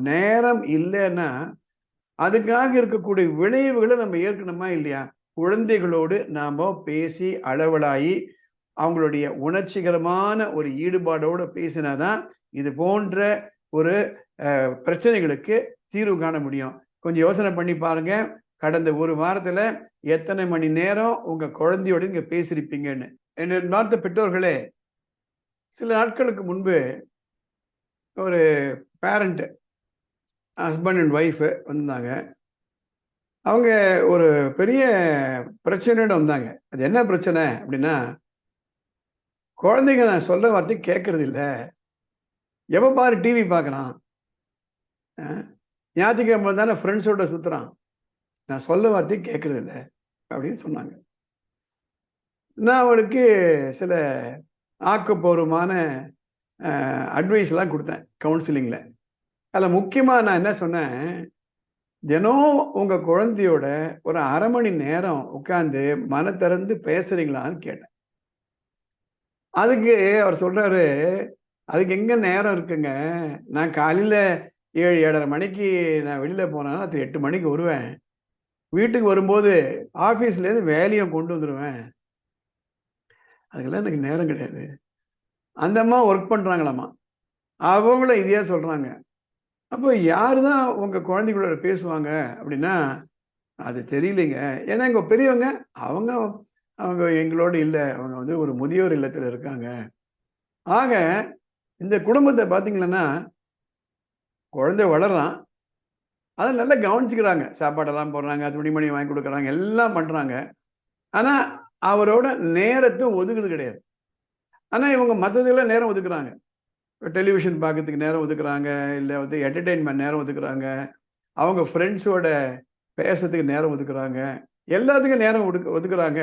நேரம் இல்லைன்னா அதுக்காக இருக்கக்கூடிய விளைவுகளை நம்ம ஏற்கனமா இல்லையா? குழந்தைகளோடு நாம பேசி அளவலாயி அவங்களுடைய உணர்ச்சிகரமான ஒரு ஈடுபாடோட பேசினாதான் இது போன்ற ஒரு பிரச்சனைகளுக்கு தீர்வு காண முடியும். கொஞ்சம் யோசனை பண்ணி பாருங்க. கடந்த ஒரு வாரத்துல எத்தனை மணி நேரம் உங்க குழந்தையோட நீங்க பேசியிருப்பீங்கன்னு. என்னை பார்த்த பெற்றோர்களே, சில நாட்களுக்கு முன்பு ஒரு பேரண்ட் ஹஸ்பண்ட் அண்ட் ஒய்ஃப் வந்தாங்க. அவங்க ஒரு பெரிய பிரச்சனையோட வந்தாங்க. அது என்ன பிரச்சனை அப்படின்னா, குழந்தைங்க நான் சொல்ற வார்த்தை கேட்கறது இல்ல. எப்ப பாரு டிவி பார்க்குறான். ஞாயிற்றுக்கிழமை தானே ஃப்ரெண்ட்ஸோட சுத்துறான். நான் சொல்ல வார்த்தை கேட்கறது இல்ல அப்படின்னு சொன்னாங்க. நான் அவனுக்கு சில ஆக்கப்பூர்வமான அட்வைஸ்லாம் கொடுத்தேன் கவுன்சிலிங்ல. அதில் முக்கியமா நான் என்ன சொன்னேன், தினம் உங்க குழந்தையோட ஒரு அரை மணி நேரம் உட்கார்ந்து மன திறந்து பேசுறீங்களான்னு கேட்டேன். அதுக்கு அவர் சொல்றாரு, அதுக்கு எங்க நேரம் இருக்குங்க. நான் காலையில 7, 7:30 மணிக்கு நான் வெளியில போனேன்னா அது 8 மணிக்கு வருவேன். வீட்டுக்கு வரும்போது ஆஃபீஸ்லேருந்து வேலையும் கொண்டு வந்துடுவேன். அதுக்கெல்லாம் எனக்கு நேரம் கிடையாது. அந்த அம்மா ஒர்க் பண்றாங்களாமா. அவங்களும் இதையே சொல்றாங்க. அப்போ யாரு தான் உங்க குழந்தைகளோட பேசுவாங்க அப்படின்னா, அது தெரியலைங்க. ஏன்னா எங்க பெரியவங்க அவங்க அவங்க எங்களோட இல்ல. அவங்க வந்து ஒரு முதியோர் இல்லத்துல இருக்காங்க. ஆக இந்த குடும்பத்தை பார்த்தீங்கன்னா, குழந்தை வளர்றான். அத நல்லா கவனிச்சுக்கிறாங்க. சாப்பாடெல்லாம் போடுறாங்க, துணிமணி வாங்கி கொடுக்குறாங்க, எல்லாம் பண்றாங்க. ஆனா, அவரோட நேரத்த ஒதுக்குறது கிடையாது. ஆனா, இவங்க மத்ததுக்கெல்லாம் நேரம் ஒதுக்குறாங்க. டெலிவிஷன் பார்க்கறதுக்கு நேரம் ஒதுக்குறாங்க, இல்ல வந்து என்டர்டெயின்மென்ட் நேரம் ஒதுக்குறாங்க. அவங்க ஃப்ரெண்ட்ஸோட பேசுறதுக்கு நேரம் ஒதுக்குறாங்க. எல்லாத்துக்கும் நேரம் ஒதுக்குறாங்க.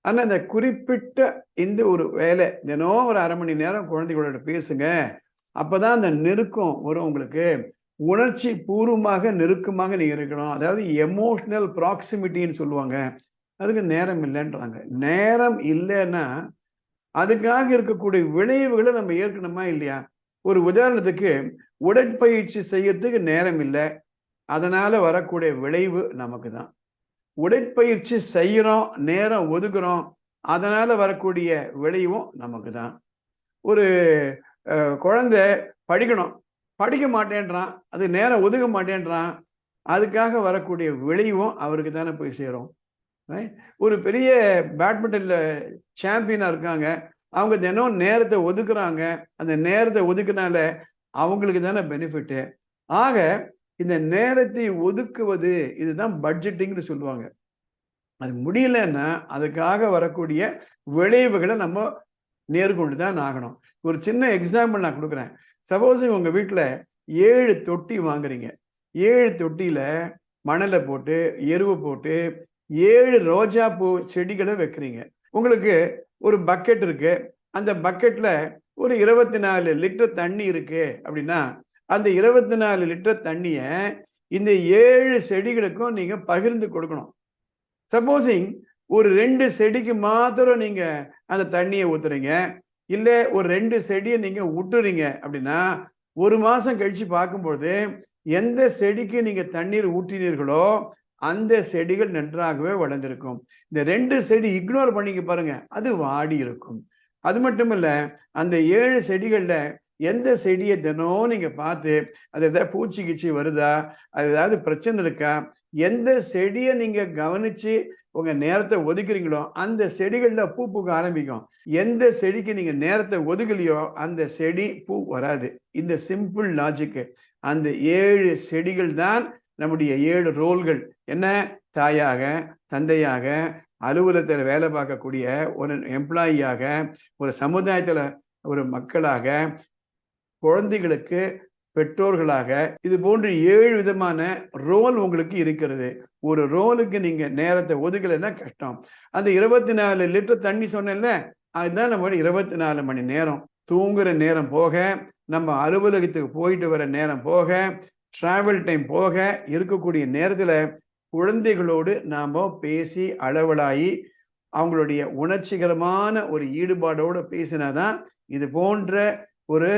ஆனா, இந்த குறிப்பிட்ட இந்த ஒரு வேலை, தினம் ஒரு 1/2 மணி நேரம் குழந்தைகளோட பேசுங்க. அப்பதான் அந்த நெருக்கம் வரும் உங்களுக்கு. உணர்ச்சி பூர்வமாக நெருக்கமாக நீங்க இருக்கணும். அதாவது எமோஷனல் ப்ராக்ஸிமிட்டின்னு சொல்லுவாங்க. அதுக்கு நேரம் இல்லைன்றாங்க. நேரம் இல்லைன்னா, அதுக்காக இருக்கக்கூடிய விளைவுகளை நம்ம ஏற்கனமா இல்லையா? ஒரு உதாரணத்துக்கு, உடற்பயிற்சி செய்யறதுக்கு நேரம் இல்ல. அதனால வரக்கூடிய விளைவு நமக்கு தான். உடற்பயிற்சி செய்யறோம், நேரம் ஒதுக்குறோம். அதனால வரக்கூடிய விளைவும் நமக்கு தான். ஒரு குழந்தை படிக்கணும். படிக்க மாட்டேன்றான். அது நேரம் ஒதுக்க மாட்டேன்றான். அதுக்காக வரக்கூடிய விளைவும் அவருக்கு தானே போய் சேரும். ரைட்? ஒரு பெரிய பேட்மிண்டன்ல சாம்பியனா இருக்காங்க. அவங்க தினம் நேரத்த ஒதுக்குறாங்க. அந்த நேரத்த ஒதுக்குனால அவங்களுக்கு தானே பெனிஃபிட்டு. ஆக இந்த நேரத்தை ஒதுக்குவது இதுதான் பட்ஜெட்டிங்ன்னு சொல்லுவாங்க. அது முடியலன்னா, அதுக்காக வரக்கூடிய விளைவுகள நம்ம நேர்கொண்டு தான் ஆகணும். ஒரு சின்ன எக்ஸாம்பிள் நான் குடுக்குறேன். சப்போஸ் உங்க வீட்ல 7 தொட்டி வாங்குறீங்க. 7 தொட்டியில மணல போட்டு, எருவ போட்டு 7 ரோஜா பூ செடிகள வைக்கிறீங்க. உங்களுக்கு ஒரு பக்கெட் இருக்கு. அந்த பக்கெட்ல ஒரு 24 லிட்டர் தண்ணி இருக்கு அப்படின்னா, அந்த 24 லிட்டர் தண்ணிய இந்த 7 செடிகளுக்கும் நீங்க பகிர்ந்து கொடுக்கணும். சப்போஸிங் ஒரு 2 செடிக்கு மாத்திரம் நீங்க அந்த தண்ணிய ஊத்துறீங்க. இல்ல ஒரு 2 செடிய நீங்க விட்டுறீங்க அப்படின்னா, 1 மாசம் கழிச்சு பார்க்கும்பொழுது, எந்த செடிக்கு நீங்க தண்ணீர் ஊற்றினீர்களோ, அந்த செடிகள் நன்றாகவே வளர்ந்திருக்கும். இந்த 2 செடி இக்னோர் பண்ணீங்க பாருங்க, அது வாடி இருக்கும். அது மட்டும் இல்ல, அந்த 7 செடிகள்ல எந்த செடிய தினம் நீங்க பார்த்து, அது ஏதாவது பூச்சி கீச்சி வருதா? அது ஏதாவது பிரச்சனை இருக்கா? எந்த செடிய நீங்க கவனிச்சு உங்க நேரத்த ஒதுக்குறீங்களோ, அந்த செடிகள்ல பூ பூக்க ஆரம்பிக்கும். எந்த செடிக்கு நீங்க நேரத்த ஒதுக்கலையோ, அந்த செடி பூ வராது. இந்த சிம்பிள் லாஜிக். அந்த 7 செடிகள் தான் நம்முடைய 7 ரோல்கள். என்ன? தாயாக, தந்தையாக, அலுவலகத்துல வேலை பார்க்கக்கூடிய ஒரு எம்ப்ளாயியாக, ஒரு சமுதாயத்துல ஒரு மக்களாக, குழந்தைகளுக்கு பெற்றோர்களாக, இது போன்று 7 விதமான ரோல் உங்களுக்கு இருக்கிறது. ஒரு ரோலுக்கு நீங்க நேரத்த ஒதுக்கலைன்னா கஷ்டம். அந்த 24 லிட்டர் தண்ணி சொன்னேன்ல, அதுதான் நம்ம 24 மணி நேரம். தூங்குற நேரம் போக, நம்ம அலுவலகத்துக்கு போயிட்டு வர நேரம் போக, டிராவல் டைம் போக இருக்கக்கூடிய நேரத்துல குழந்தைகளோடு நாம பேசி அளவலாயி, அவங்களுடைய உணர்ச்சிகரமான ஒரு ஈடுபாடோட பேசினாதான் இது போன்ற ஒரு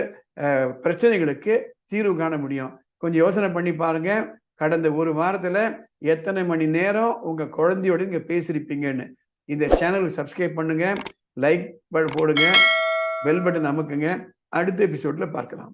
பிரச்சனைகளுக்கு தீர்வு காண முடியும். கொஞ்சம் யோசனை பண்ணி பாருங்க. கடந்த ஒரு வாரத்துல எத்தனை மணி நேரம் உங்க குழந்தையோட நீங்க பேசியிருப்பீங்கன்னு. இந்த சேனலுக்கு சப்ஸ்கிரைப் பண்ணுங்க, லைக் போடுங்க, பெல் பட்டன் அமுக்குங்க. அடுத்த எபிசோட்ல பார்க்கலாம்.